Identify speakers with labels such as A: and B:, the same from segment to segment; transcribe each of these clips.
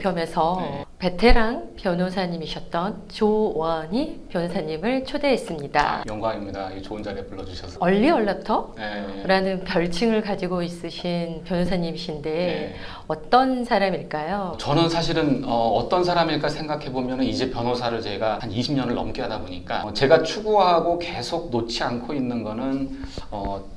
A: 높여면서
B: 네.
A: 베테랑 변호사님이셨던 조원희 변호사님을 초대했습니다.
B: 영광입니다. 이 좋은 자리에 불러주셔서.
A: 얼리 얼라터?
B: 네.
A: 라는 별칭을 가지고 있으신 변호사님이신데
B: 네.
A: 어떤 사람일까요?
B: 저는 사실은 어떤 사람일까 생각해 보면 이제 변호사를 제가 한 20년을 넘게 하다 보니까 제가 추구하고 계속 놓지 않고 있는 거는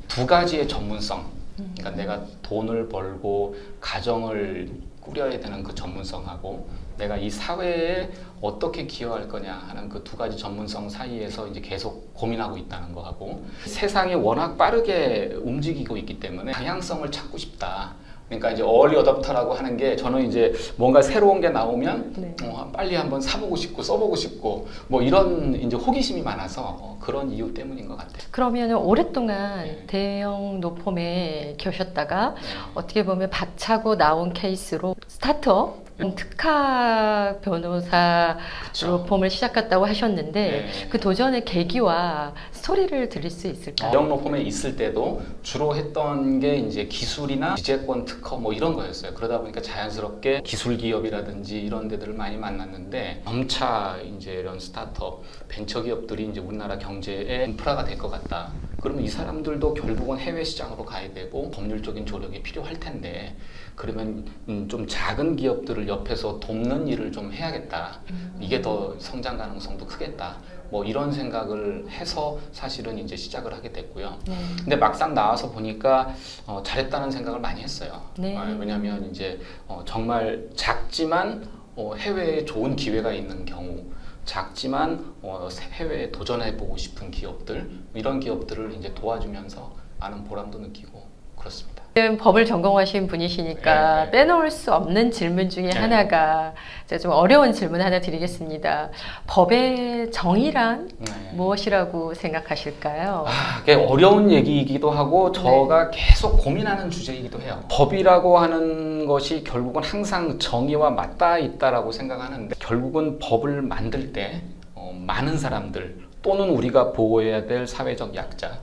B: 두 가지의 전문성. 그러니까 내가 돈을 벌고 가정을 꾸려야 되는 그 전문성하고 내가 이 사회에 어떻게 기여할 거냐 하는 그 두 가지 전문성 사이에서 이제 계속 고민하고 있다는 거하고 세상이 워낙 빠르게 움직이고 있기 때문에 방향성을 찾고 싶다. 그러니까 이제 얼리 어댑터라고 하는 게 저는 이제 뭔가 새로운 게 나오면
A: 네.
B: 빨리 한번 사보고 싶고 써보고 싶고 뭐 이런 이제 호기심이 많아서 그런 이유 때문인 것 같아요.
A: 그러면 오랫동안
B: 네.
A: 대형 노펌에 계셨다가
B: 네.
A: 어떻게 보면 박차고 나온 케이스로 스타트업 특화 변호사
B: 그쵸.
A: 로펌을 시작했다고 하셨는데
B: 네.
A: 그 도전의 계기와 스토리를 들릴 수 있을까요?
B: 대형 로펌에 있을 때도 주로 했던 게 이제 기술이나 지재권 특허 뭐 이런 거였어요. 그러다 보니까 자연스럽게 기술 기업이라든지 이런 데들을 많이 만났는데 점차 이제 이런 스타트업, 벤처 기업들이 이제 우리나라 경제의 인프라가 될 것 같다. 그러면 이 사람들도 결국은 해외 시장으로 가야 되고 법률적인 조력이 필요할 텐데 그러면 좀 작은 기업들을 옆에서 돕는 일을 좀 해야겠다. 이게 더 성장 가능성도 크겠다. 뭐 이런 생각을 해서 사실은 이제 시작을 하게 됐고요.
A: 네.
B: 근데 막상 나와서 보니까 잘했다는 생각을 많이 했어요.
A: 네.
B: 왜냐하면 이제 정말 작지만 해외에 좋은 기회가 있는 경우, 작지만 해외에 도전해보고 싶은 기업들 이런 기업들을 이제 도와주면서 많은 보람도 느끼고 그렇습니다.
A: 지금 법을 전공하신 분이시니까
B: 네.
A: 빼놓을 수 없는 질문 중에
B: 네.
A: 하나가 제가 좀 어려운 질문 하나 드리겠습니다. 법의 정의란
B: 네.
A: 무엇이라고 생각하실까요?
B: 그게 어려운 얘기이기도 하고 제가 계속 고민하는 주제이기도 해요. 법이라고 하는 것이 결국은 항상 정의와 맞닿아 있다라고 생각하는데 결국은 법을 만들 때 많은 사람들 또는 우리가 보호해야 될 사회적 약자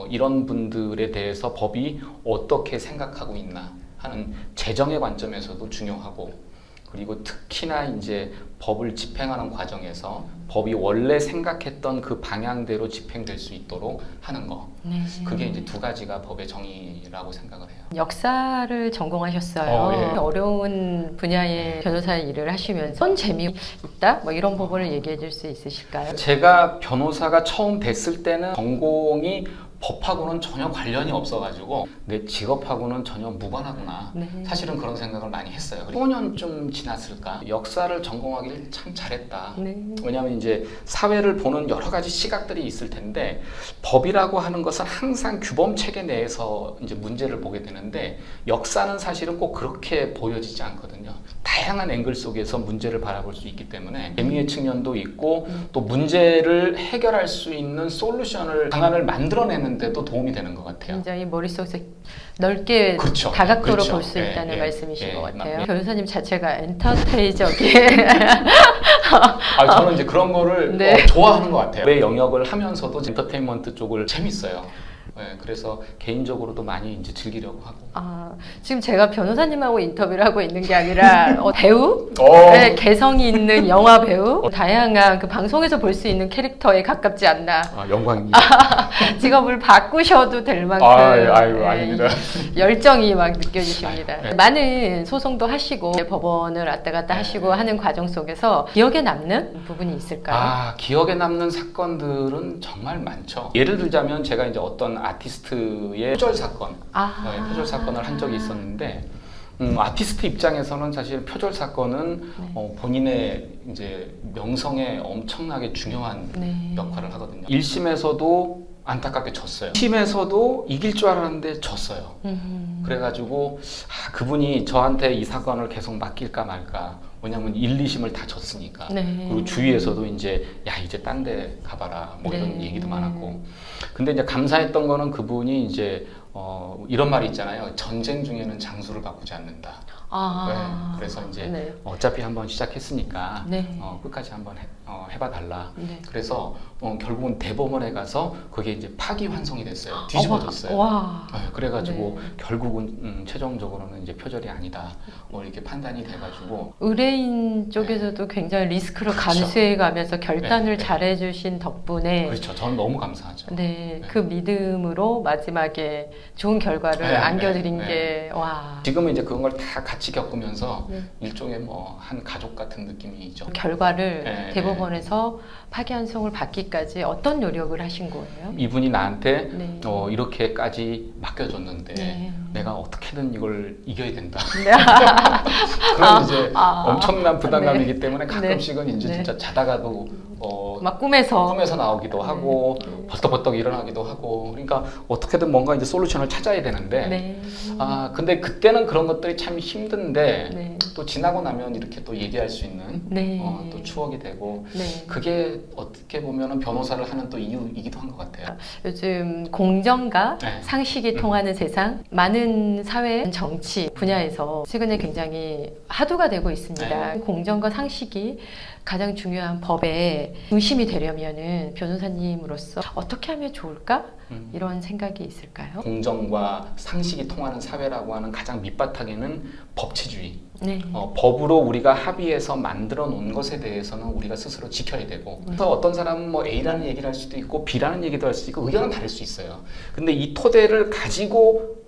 B: 이런 분들에 대해서 법이 어떻게 생각하고 있나 하는 재정의 관점에서도 중요하고 그리고 특히나 이제 법을 집행하는 과정에서 법이 원래 생각했던 그 방향대로 집행될 수 있도록 하는 거.
A: 네.
B: 그게 이제 두 가지가 법의 정의라고 생각을 해요.
A: 역사를 전공하셨어요.
B: 예.
A: 어려운 분야의 변호사 일을 하시면서 어떤 재미있다? 뭐 이런 부분을 얘기해 줄 수 있으실까요?
B: 제가 변호사가 처음 됐을 때는 전공이 법하고는 전혀 관련이 없어가지고 내 직업하고는 전혀 무관하구나.
A: 네.
B: 사실은 그런 생각을 많이 했어요. 15년쯤 지났을까? 역사를 전공하길 참 잘했다.
A: 네.
B: 왜냐하면 이제 사회를 보는 여러 가지 시각들이 있을 텐데 법이라고 하는 것은 항상 규범 체계 내에서 이제 문제를 보게 되는데 역사는 사실은 꼭 그렇게 보여지지 않거든요. 다양한 앵글 속에서 문제를 바라볼 수 있기 때문에 재미의 측면도 있고 또 문제를 해결할 수 있는 솔루션을 방안을 만들어내는 데도 도움이 되는 것 같아요.
A: 굉장히 머릿속에서 넓게
B: 그렇죠.
A: 다각도로
B: 그렇죠.
A: 볼 수
B: 예,
A: 있다는
B: 예,
A: 말씀이신
B: 예,
A: 것 같아요.
B: 예.
A: 변호사님 자체가 엔터테이적인
B: 저는 이제 그런 거를
A: 네.
B: 좋아하는 것 같아요. 내 영역을 하면서도 엔터테인먼트 쪽을 재밌어요. 네, 그래서 개인적으로도 많이 이제 즐기려고 하고.
A: 지금 제가 변호사님하고 인터뷰를 하고 있는 게 아니라 배우?
B: 어.
A: 네, 개성이 있는 영화 배우? 다양한 그 방송에서 볼 수 있는 캐릭터에 가깝지 않나.
B: 영광입니다.
A: 직업을 바꾸셔도 될 만큼
B: 아닙니다.
A: 열정이 막 느껴지십니다.
B: 네.
A: 많은 소송도 하시고 법원을 왔다 갔다 하시고 하는 과정 속에서 기억에 남는 부분이 있을까요?
B: 기억에 남는 사건들은 정말 많죠. 예를 들자면 제가 이제 어떤 아티스트의 표절 사건, 표절 사건을 한 적이 있었는데 아티스트 입장에서는 사실 표절 사건은 본인의 이제 명성에 엄청나게 중요한 역할을 하거든요. 1심에서도 안타깝게 졌어요. 2심에서도 이길 줄 알았는데 졌어요. 그래가지고 그분이 저한테 이 사건을 계속 맡길까 말까. 왜냐면 1, 2심을 다 졌으니까. 그리고 주위에서도 이제 이제 딴 데 가봐라 뭐 이런 얘기도 많았고. 근데 이제 감사했던 거는 그분이 이제 이런 말이 있잖아요. 전쟁 중에는 장수를 바꾸지 않는다. 네, 그래서 이제
A: 네.
B: 어차피 한번 시작했으니까
A: 네.
B: 끝까지 한번 해봐 달라.
A: 네.
B: 그래서 결국은 대법원에 가서 그게 이제 파기환송이 됐어요. 뒤집어졌어요.
A: 와.
B: 네, 그래가지고
A: 네.
B: 결국은 최종적으로는 이제 표절이 아니다. 이렇게 판단이 돼가지고
A: 의뢰인 쪽에서도 굉장히 리스크를
B: 그렇죠.
A: 감수해가면서 결단을
B: 네.
A: 잘해주신 덕분에
B: 그렇죠. 저는 너무 감사하죠.
A: 네,
B: 네.
A: 그 믿음으로 마지막에 좋은 결과를
B: 네,
A: 안겨드린
B: 네,
A: 게 와.
B: 지금은 이제 그런 걸 다 같이 겪으면서
A: 네.
B: 일종의 뭐 한 가족 같은 느낌이죠.
A: 결과를
B: 네,
A: 대법원에서 파기환송을 받기까지 어떤 노력을 하신 거예요?
B: 이분이 나한테
A: 네.
B: 이렇게까지 맡겨줬는데
A: 네.
B: 내가 어떻게든 이걸 이겨야 된다.
A: 네.
B: 그런 이제 엄청난 부담감이기 때문에
A: 네.
B: 가끔씩은 이제
A: 네.
B: 진짜 자다가도
A: 막 꿈에서
B: 나오기도 하고
A: 네.
B: 벌떡벌떡 일어나기도 하고 그러니까 어떻게든 뭔가 이제 솔루션을 찾아야 되는데
A: 네.
B: 근데 그때는 그런 것들이 참 힘든데
A: 네.
B: 또 지나고 나면 이렇게 또 얘기할 수 있는
A: 네.
B: 또 추억이 되고
A: 네.
B: 그게 어떻게 보면은 변호사를 하는 또 이유이기도 한 것 같아요.
A: 요즘 공정과
B: 네.
A: 상식이 통하는 세상, 많은 사회 정치 분야에서 최근에 굉장히 화두가 되고 있습니다.
B: 네.
A: 공정과 상식이 가장 중요한 법의 중심이 되려면은 변호사님으로서 어떻게 하면 좋을까? 이런 생각이 있을까요?
B: 공정과 상식이 통하는 사회라고 하는 가장 밑바탕에는 법치주의.
A: 네.
B: 법으로 우리가 합의해서 만들어 놓은 것에 대해서는 우리가 스스로 지켜야 되고 그래서 어떤 사람은 뭐 A라는 얘기를 할 수도 있고 B라는 얘기도 할 수 있고 의견은 다를 수 있어요. 근데 이 토대를 가지고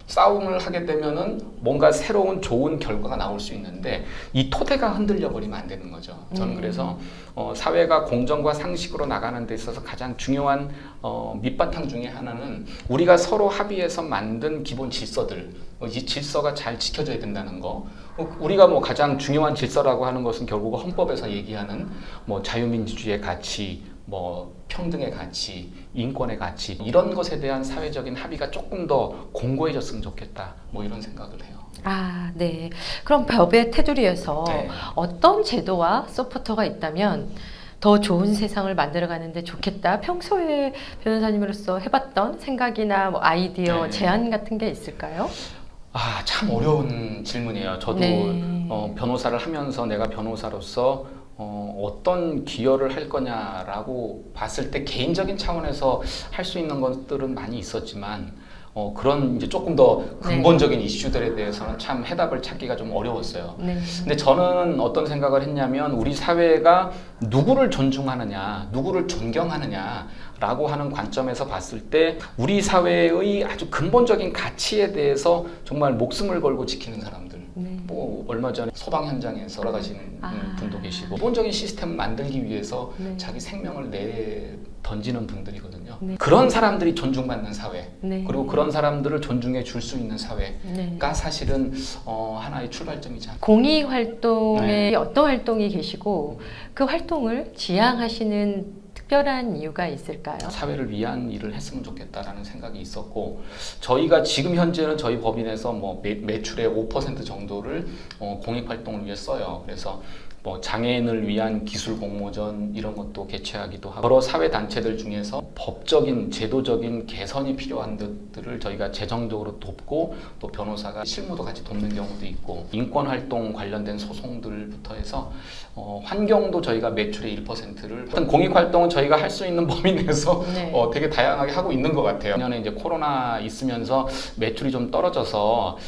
B: 싸움을 하게 되면은 뭔가 새로운 좋은 결과가 나올 수 있는데 이 토대가 흔들려 버리면 안 되는 거죠. 저는 그래서 사회가 공정과 상식으로 나가는 데 있어서 가장 중요한 밑바탕 중에 하나는 우리가 서로 합의해서 만든 기본 질서들, 이 질서가 잘 지켜져야 된다는 거. 우리가 뭐 가장 중요한 질서라고 하는 것은 결국 헌법에서 얘기하는 뭐 자유민주주의의 가치, 뭐 평등의 가치, 인권의 가치 이런 것에 대한 사회적인 합의가 조금 더 공고해졌으면 좋겠다. 뭐 이런 생각을 해요.
A: 네. 그럼 법의 테두리에서
B: 네.
A: 어떤 제도와 서포터가 있다면 더 좋은 세상을 만들어가는데 좋겠다. 평소에 변호사님으로서 해봤던 생각이나 뭐 아이디어,
B: 네.
A: 제안 같은 게 있을까요?
B: 참 어려운 질문이에요. 저도
A: 네.
B: 변호사를 하면서 내가 변호사로서 어떤 기여를 할 거냐라고 봤을 때 개인적인 차원에서 할 수 있는 것들은 많이 있었지만 그런 이제 조금 더 근본적인 이슈들에 대해서는 참 해답을 찾기가 좀 어려웠어요.
A: 네.
B: 근데 저는 어떤 생각을 했냐면 우리 사회가 누구를 존중하느냐, 누구를 존경하느냐라고 하는 관점에서 봤을 때 우리 사회의 아주 근본적인 가치에 대해서 정말 목숨을 걸고 지키는 사람들.
A: 네.
B: 뭐 얼마 전에 소방 현장에서 돌아가시는 분도 계시고 기본적인 시스템을 만들기 위해서
A: 네.
B: 자기 생명을 던지는 분들이거든요.
A: 네.
B: 그런 사람들이 존중받는 사회,
A: 네.
B: 그리고 그런 사람들을 존중해 줄 수 있는 사회가
A: 네.
B: 사실은 하나의 출발점이지 않을까.
A: 공익 활동에
B: 네.
A: 어떤 활동이 계시고 그 활동을 지향하시는 특별한 이유가 있을까요?
B: 사회를 위한 일을 했으면 좋겠다라는 생각이 있었고 저희가 지금 현재는 저희 법인에서 뭐 매출의 5% 정도를 공익 활동을 위해 써요. 그래서 뭐 장애인을 위한 기술 공모전 이런 것도 개최하기도 하고 여러 사회 단체들 중에서 법적인 제도적인 개선이 필요한 것들을 저희가 재정적으로 돕고 또 변호사가 실무도 같이 돕는 경우도 있고 인권 활동 관련된 소송들부터 해서 환경도 저희가 매출의 1%를 하여튼 공익 활동은 저희가 할 수 있는 범위 내에서
A: 네.
B: 되게 다양하게 하고 있는 것 같아요. 작년에 이제 코로나 있으면서 매출이 좀 떨어져서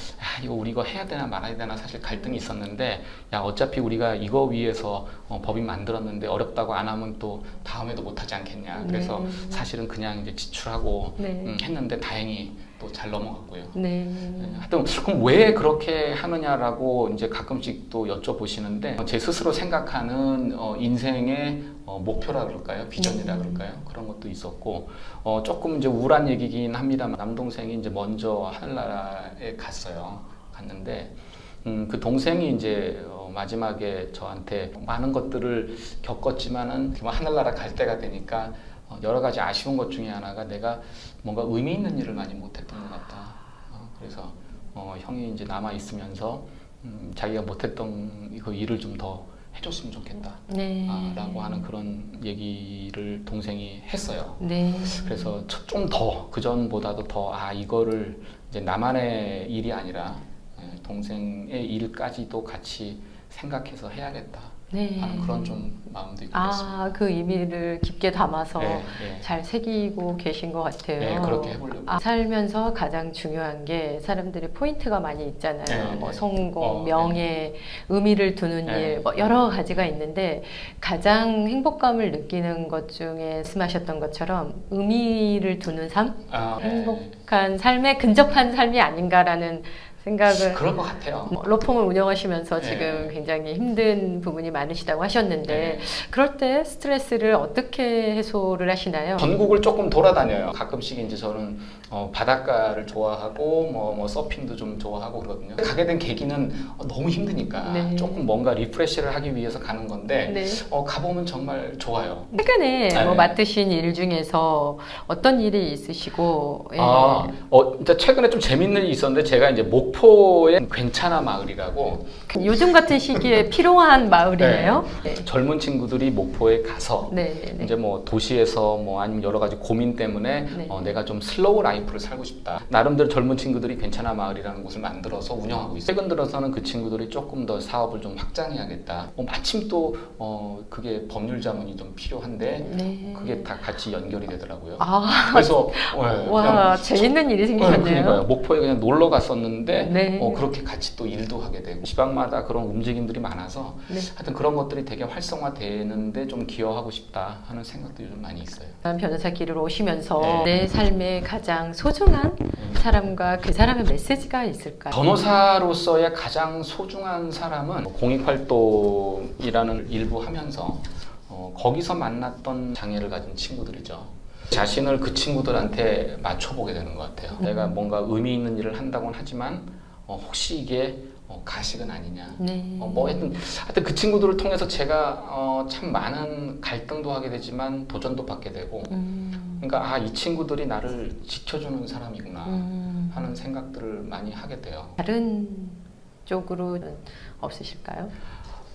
B: 이거 우리 이거 해야 되나 말아야 되나 사실 갈등이 있었는데 어차피 우리가 이거 위해서 법인 만들었는데 어렵다고 안 하면 또 다음에도 못하지 않겠냐. 그래서
A: 네.
B: 사실은 그냥 이제 지출하고
A: 네.
B: 했는데 다행히 또 잘 넘어갔고요.
A: 네.
B: 하여튼 그럼 왜 그렇게 하느냐라고 이제 가끔씩 또 여쭤보시는데 제 스스로 생각하는 인생의 목표라 그럴까요? 비전이라 그럴까요? 그런 것도 있었고 조금 이제 우울한 얘기긴 합니다만 남동생이 이제 먼저 하늘나라에 갔는데 그 동생이 이제 마지막에 저한테 많은 것들을 겪었지만은 하늘나라 갈 때가 되니까 여러 가지 아쉬운 것 중에 하나가 내가 뭔가 의미 있는 일을 많이 못했던 것 같다. 그래서 형이 이제 남아 있으면서 자기가 못했던 그 일을 좀 더 해줬으면 좋겠다.
A: 네.
B: 라고 하는 그런 얘기를 동생이 했어요.
A: 네.
B: 그래서 좀 더 그전보다도 더 이거를 이제 나만의 일이 아니라 동생의 일까지도 같이 생각해서 해야겠다
A: 네.
B: 하는 그런 좀 마음도 있고 그랬습니다.
A: 그 의미를 깊게 담아서
B: 네.
A: 잘 새기고 계신 것 같아요.
B: 네, 그렇게 해보려고.
A: 살면서 가장 중요한 게 사람들이 포인트가 많이 있잖아요.
B: 네,
A: 뭐
B: 네.
A: 성공, 명예, 의미를 두는
B: 네.
A: 일, 뭐 여러 가지가 있는데 가장 행복감을 느끼는 것 중에 말씀하셨던 것처럼 의미를 두는 삶, 행복한 삶에 근접한 삶이 아닌가라는 생각을
B: 그럴 것 같아요.
A: 로펌을 운영하시면서
B: 네.
A: 지금 굉장히 힘든 부분이 많으시다고 하셨는데
B: 네.
A: 그럴 때 스트레스를 어떻게 해소를 하시나요?
B: 전국을 조금 돌아다녀요. 가끔씩 이제 저는 바닷가를 좋아하고 뭐 서핑도 좀 좋아하고 그러거든요. 가게 된 계기는 너무 힘드니까
A: 네.
B: 조금 뭔가 리프레시를 하기 위해서 가는 건데
A: 네.
B: 가보면 정말 좋아요.
A: 최근에
B: 네.
A: 맡으신 일 중에서 어떤 일이 있으시고 예.
B: 진짜 최근에 좀 재밌는 일이 있었는데 제가 이제 목포의 괜찮아 마을이라고
A: 요즘 같은 시기에 필요한 마을이네요. 네.
B: 젊은 친구들이 목포에 가서
A: 네.
B: 이제 뭐 도시에서 뭐 아니면 여러 가지 고민 때문에
A: 네.
B: 내가 좀 슬로우 라이프를 살고 싶다. 나름대로 젊은 친구들이 괜찮아 마을이라는 곳을 만들어서 운영하고 있어요. 최근 들어서는 그 친구들이 조금 더 사업을 좀 확장해야겠다. 마침 또 그게 법률 자문이 좀 필요한데
A: 네.
B: 그게 다 같이 연결이 되더라고요.
A: 와,
B: 그래서 그냥
A: 재밌는 일이 생기셨네요.
B: 그러니까요. 목포에 그냥 놀러 갔었는데
A: 네.
B: 그렇게 같이 또 일도 하게 되고 지방마다 그런 움직임들이 많아서
A: 네.
B: 하여튼 그런 것들이 되게 활성화되는데 좀 기여하고 싶다 하는 생각도 요즘 많이 있어요.
A: 변호사 길을 오시면서
B: 네.
A: 내 삶에 가장 소중한 사람과 그 사람의 메시지가 있을까요?
B: 변호사로서의 가장 소중한 사람은 공익활동이라는 일부 하면서 거기서 만났던 장애를 가진 친구들이죠. 자신을 그 친구들한테 맞춰보게 되는 것 같아요. 내가 뭔가 의미 있는 일을 한다고는 하지만 혹시 이게 가식은 아니냐.
A: 네.
B: 하여튼 그 친구들을 통해서 제가 참 많은 갈등도 하게 되지만 도전도 받게 되고 그러니까 이 친구들이 나를 지켜주는 사람이구나 하는 생각들을 많이 하게 돼요.
A: 다른 쪽으로는 없으실까요?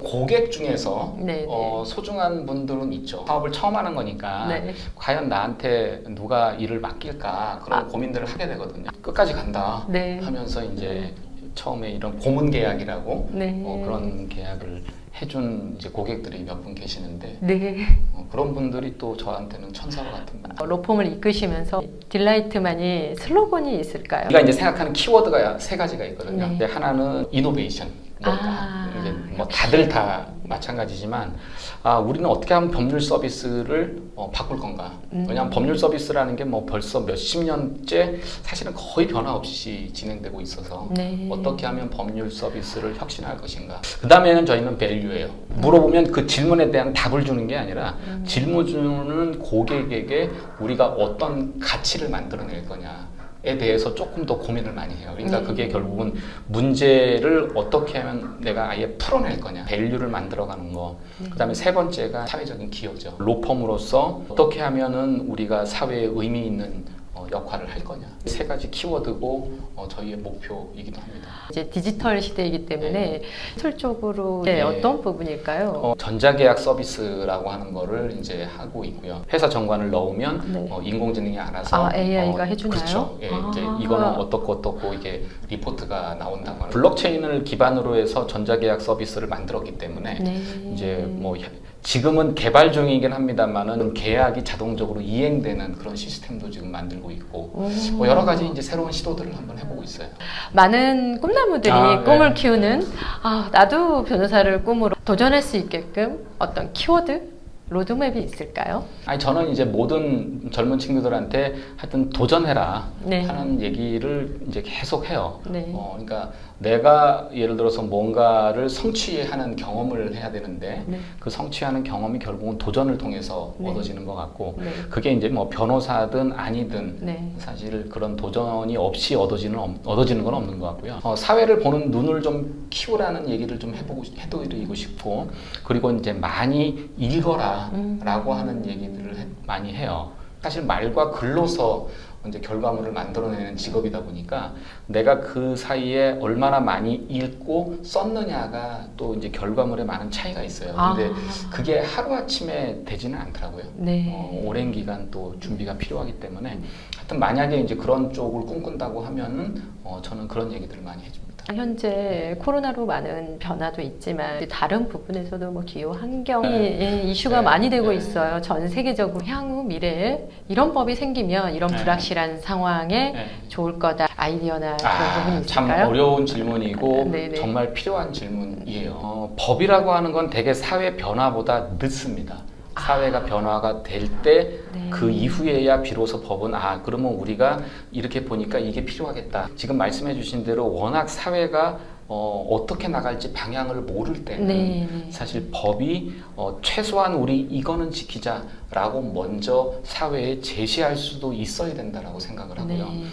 B: 고객 중에서
A: 네,
B: 소중한 분들은 있죠. 사업을 처음 하는 거니까
A: 네.
B: 과연 나한테 누가 일을 맡길까 그런 고민들을 하게 되거든요. 끝까지 간다
A: 네.
B: 하면서 이제 처음에 이런 고문 계약이라고
A: 네.
B: 그런 계약을 해준 이제 고객들이 몇 분 계시는데
A: 네.
B: 그런 분들이 또 저한테는 천사와 같은 분들.
A: 로펌을 이끄시면서 딜라이트만이 슬로건이 있을까요?
B: 우리가 이제 생각하는 키워드가 세 가지가 있거든요.
A: 네.
B: 근데 하나는 이노베이션. 이제 뭐 다들 다 마찬가지지만 우리는 어떻게 하면 법률 서비스를 바꿀 건가? 왜냐하면 법률 서비스라는 게 뭐 벌써 몇십 년째 사실은 거의 변화 없이 진행되고 있어서
A: 네.
B: 어떻게 하면 법률 서비스를 혁신할 것인가? 그 다음에는 저희는 밸류예요. 물어보면 그 질문에 대한 답을 주는 게 아니라 질문주는 고객에게 우리가 어떤 가치를 만들어낼 거냐. 에 대해서 조금 더 고민을 많이 해요. 그러니까 그게 결국은 문제를 어떻게 하면 내가 아예 풀어낼 거냐, 밸류를 만들어가는 거. 그다음에 세 번째가 사회적인 기여죠. 로펌으로서 어떻게 하면은 우리가 사회에 의미 있는 역할을 할 거냐. 세 가지 키워드고 저희의 목표이기도 합니다.
A: 이제 디지털 시대이기 때문에
B: 네.
A: 디지털적으로
B: 네.
A: 어떤 부분일까요?
B: 전자계약 서비스라고 하는 거를 이제 하고 있고요. 회사 정관을 넣으면
A: 네.
B: 인공지능이 알아서
A: AI가 해주나요?
B: 그렇죠. 이제 이거는 어떻고 이게 리포트가 나온다거나 블록체인을 기반으로 해서 전자계약 서비스를 만들었기 때문에
A: 네.
B: 이제 뭐 지금은 개발 중이긴 합니다만은 계약이 자동적으로 이행되는 그런 시스템도 지금 만들고 있고 뭐 여러 가지 이제 새로운 시도들을 한번 해보고 있어요.
A: 많은 꿈나무들이
B: 네.
A: 꿈을 키우는 나도 변호사를 꿈으로 도전할 수 있게끔 어떤 키워드, 로드맵이 있을까요?
B: 저는 이제 모든 젊은 친구들한테 하여튼 도전해라
A: 네.
B: 하는 얘기를 이제 계속 해요.
A: 네.
B: 그러니까 내가 예를 들어서 뭔가를 성취하는 경험을 해야 되는데
A: 네.
B: 그 성취하는 경험이 결국은 도전을 통해서
A: 네.
B: 얻어지는 것 같고
A: 네.
B: 그게 이제 뭐 변호사든 아니든
A: 네.
B: 사실 그런 도전이 없이 얻어지는 건 없는 것 같고요. 사회를 보는 눈을 좀 키우라는 얘기를 좀 해드리고 싶고 그리고 이제 많이 읽어라 라고 하는 얘기들을 많이 해요. 사실 말과 글로서 이제 결과물을 만들어내는 직업이다 보니까 내가 그 사이에 얼마나 많이 읽고 썼느냐가 또 이제 결과물에 많은 차이가 있어요. 근데 그게 하루아침에 되지는 않더라고요.
A: 네.
B: 오랜 기간 또 준비가 필요하기 때문에 하여튼 만약에 이제 그런 쪽을 꿈꾼다고 하면은 저는 그런 얘기들을 많이 해줍니다.
A: 현재 코로나로 많은 변화도 있지만 다른 부분에서도 뭐 기후 환경이 이슈가
B: 네.
A: 많이 되고
B: 네.
A: 있어요. 전 세계적으로 향후 미래에 이런 법이 생기면 이런
B: 네.
A: 불확실한 상황에
B: 네.
A: 좋을 거다. 아이디어나 그런 부분이
B: 참
A: 있을까요?
B: 어려운 질문이고
A: 네네.
B: 정말 필요한 질문이에요. 법이라고 하는 건 되게 사회 변화보다 늦습니다. 사회가 변화가 될 때 그
A: 네.
B: 이후에야 비로소 법은 그러면 우리가 이렇게 보니까 이게 필요하겠다. 지금 말씀해 주신 대로 워낙 사회가 어떻게 나갈지 방향을 모를 때는
A: 네.
B: 사실 법이 최소한 우리 이거는 지키자라고 먼저 사회에 제시할 수도 있어야 된다라고 생각을 하고요.
A: 네.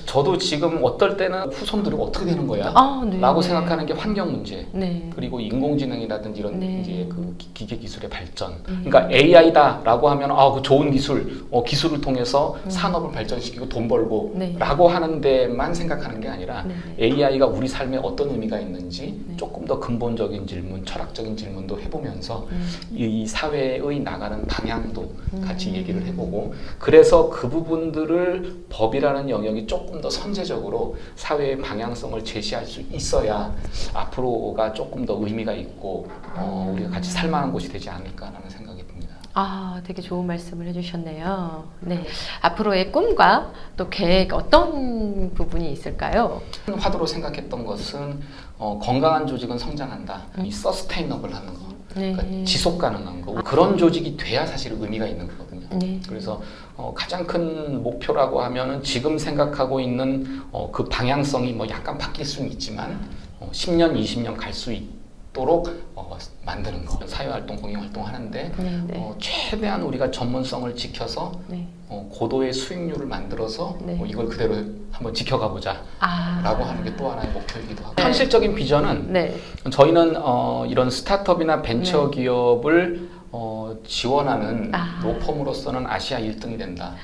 B: 저도 지금 어떨 때는 후손들이 어떻게 되는 거야?
A: 네.
B: 라고 생각하는 게 환경 문제.
A: 네.
B: 그리고 인공지능이라든지 이런
A: 네.
B: 이제 그 기계 기술의 발전. 그러니까 AI다라고 하면 그 좋은 기술, 기술을 통해서 산업을 발전시키고 돈 벌고
A: 네.
B: 라고 하는 데만 생각하는 게 아니라
A: 네.
B: AI가 우리 삶에 어떤 의미가 있는지
A: 네.
B: 조금 더 근본적인 질문, 철학적인 질문도 해보면서 이 사회의 나가는 방향도 같이 얘기를 해보고 그래서 그 부분들을 법이라는 영역이 조금 더 선제적으로 사회의 방향성을 제시할 수 있어야 앞으로가 조금 더 의미가 있고 우리가 같이 살만한 곳이 되지 않을까라는 생각이 듭니다.
A: 되게 좋은 말씀을 해주셨네요. 네. 앞으로의 꿈과 또 계획 어떤 부분이 있을까요?
B: 화두로 생각했던 것은 건강한 조직은 성장한다. 이 서스테이너블 하는 거.
A: 네.
B: 그러니까 지속 가능한 거. 그런 조직이 돼야 사실 의미가 있는 거거든요.
A: 네.
B: 그래서 가장 큰 목표라고 하면은 지금 생각하고 있는 그 방향성이 뭐 약간 바뀔 수는 있지만 10년, 20년 갈 수 있도록 만드는 거. 사회활동, 공익활동 하는데
A: 네.
B: 최대한 우리가 전문성을 지켜서
A: 네.
B: 고도의 수익률을 만들어서
A: 네.
B: 이걸 그대로 한번 지켜가 보자 라고 하는 게 또 하나의 목표이기도 하고
A: 네.
B: 현실적인 비전은
A: 네.
B: 저희는 이런 스타트업이나 벤처 기업을 지원하는 로펌으로서는 아시아 1등이 된다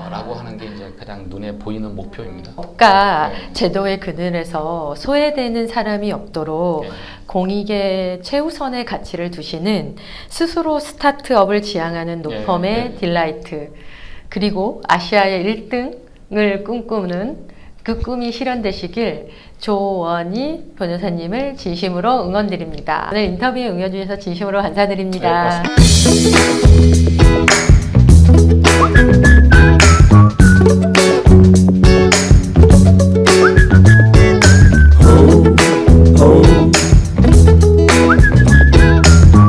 B: 라고 하는 게 이제 가장 눈에 보이는 목표입니다.
A: 국가
B: 네.
A: 제도의 그늘에서 소외되는 사람이 없도록
B: 네.
A: 공익의 최우선의 가치를 두시는 스스로 스타트업을 지향하는 노펌의
B: 네.
A: 딜라이트 그리고 아시아의 1등을 꿈꾸는 그 꿈이 실현되시길 조원희 변호사님을 진심으로 응원드립니다. 오늘 인터뷰에 응해주셔서 진심으로 감사드립니다.
B: 네, 고맙습니다.